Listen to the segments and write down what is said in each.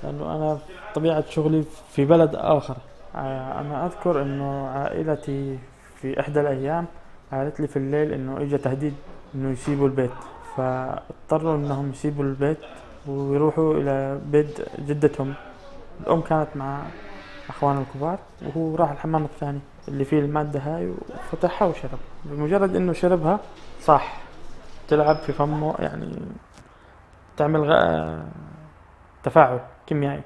لأنه أنا طبيعة شغلي في بلد آخر. أنا أذكر إنه عائلتي في إحدى الأيام قالت لي في الليل إنه إجا تهديد إنه يسيبوا البيت، فاضطروا إنهم يسيبوا البيت ويروحوا إلى بيت جدتهم. الأم كانت مع أخوانه الكبار، وهو راح الحمام الثاني اللي فيه المادة هاي وفتحها وشرب. بمجرد إنه شربها صح، تلعب في فمه، يعني تعمل تفاعل كيميائي.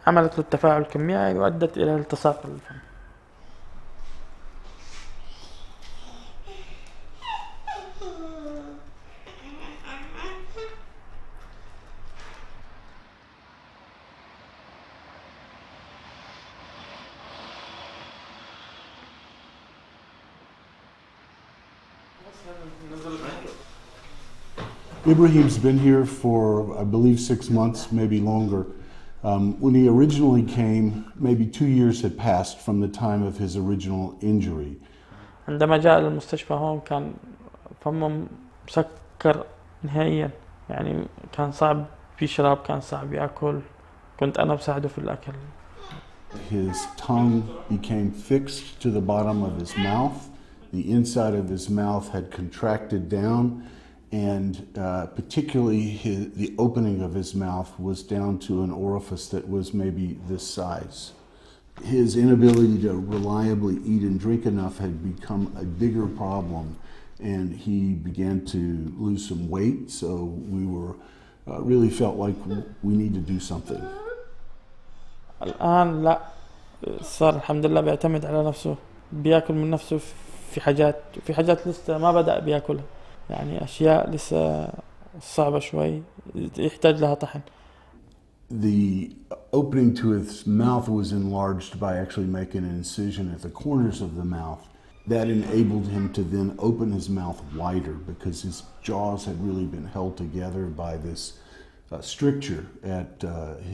عملت له التفاعل الكيميائي وأدت إلى التصاق الفم. Ibrahim's been here for, I believe, 6 months, maybe longer. When he originally came, maybe 2 years had passed from the time of his original injury. عندما جاء للمستشفى هون كان فمه مسكر نهائيا، يعني كان صعب يشرب، كان صعب يأكل. كنت أنا بساعده في الأكل. His tongue became fixed to the bottom of his mouth. The inside of his mouth had contracted down, and particularly the opening of his mouth was down to an orifice that was maybe this size. His inability to reliably eat and drink enough had become a bigger problem, and he began to lose some weight, so we were really felt like we need to do something. الآن لا، صار الحمد لله بيعتمد على نفسه، بياكل من نفسه. في حاجات لسه ما بدأ بياكلها، يعني أشياء لسه صعبة شوي يحتاج لها طحن. The opening to his mouth was enlarged by actually making an incision at the corners of the mouth. That enabled him to then open his mouth wider because his jaws had really been held together by this stricture at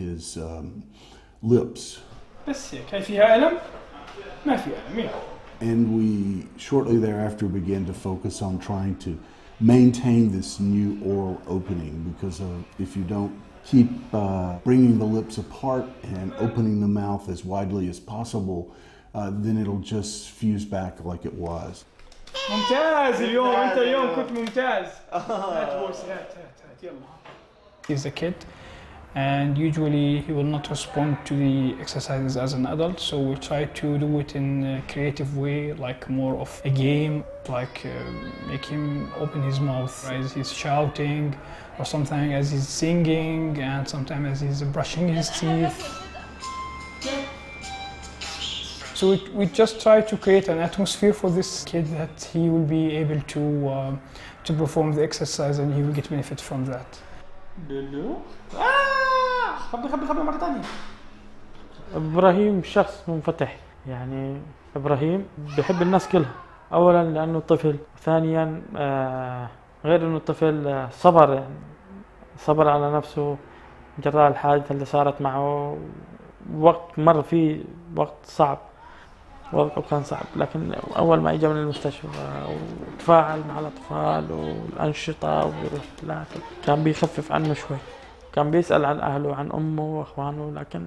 his lips. بس هيك، هاي فيها ألم؟ ما فيها ألم. And we shortly thereafter began to focus on trying to maintain this new oral opening, because if you don't keep bringing the lips apart and opening the mouth as widely as possible, then it'll just fuse back like it was. ممتاز اليوم، أنت اليوم كنت ممتاز. هات بوسي، هات يلا. He's a kid, and usually he will not respond to the exercises as an adult, so we try to do it in a creative way, like more of a game, like make him open his mouth as he's shouting, or sometimes as he's singing, and sometimes as he's brushing his teeth. So we just try to create an atmosphere for this kid that he will be able to perform the exercise, and he will get benefit from that. خبي مرة ثانية. إبراهيم شخص منفتح، يعني إبراهيم بيحب الناس كلها. أولاً لأنه طفل، ثانياً غير إنه طفل صبر، يعني صبر على نفسه جراء الحادثة اللي صارت معه. وقت مر فيه وقت صعب، وضعه كان صعب، لكن أول ما إجا من المستشفى وتفاعل مع الأطفال والأنشطة ويروح كان بيخفف عنه شوي. كان بيسأل عن أهله وعن أمه وأخوانه، لكن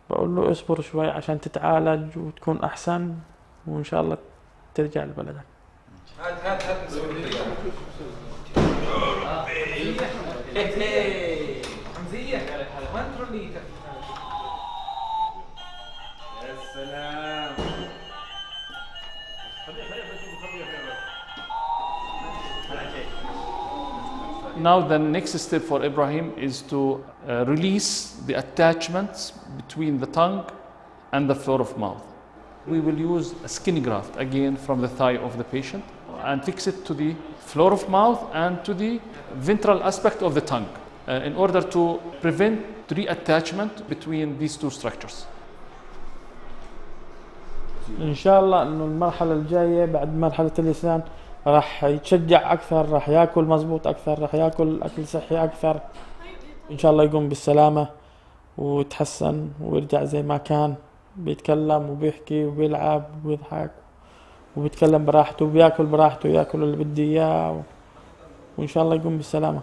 بقول له اصبر شوي عشان تتعالج وتكون أحسن، وإن شاء الله ترجع لبلدك. هات حمزية وين ترولي؟ يا سلام. Now the next step for Ibrahim is to release the attachments between the tongue and the floor of mouth. We will use a skin graft again from the thigh of the patient and fix it to the floor of mouth and to the ventral aspect of the tongue in order to prevent reattachment between these two structures. إن شاء الله إنه المرحلة الجاية بعد مرحلة اللسان راح يتشجع أكثر، راح يأكل مزبوط أكثر، راح يأكل أكل صحي أكثر. إن شاء الله يقوم بالسلامة ويتحسن ويرجع زي ما كان، بيتكلم وبيحكي وبيلعب وبيضحك وبيتكلم براحته وبيأكل براحته، يأكل اللي بدي إياه، وإن شاء الله يقوم بالسلامة.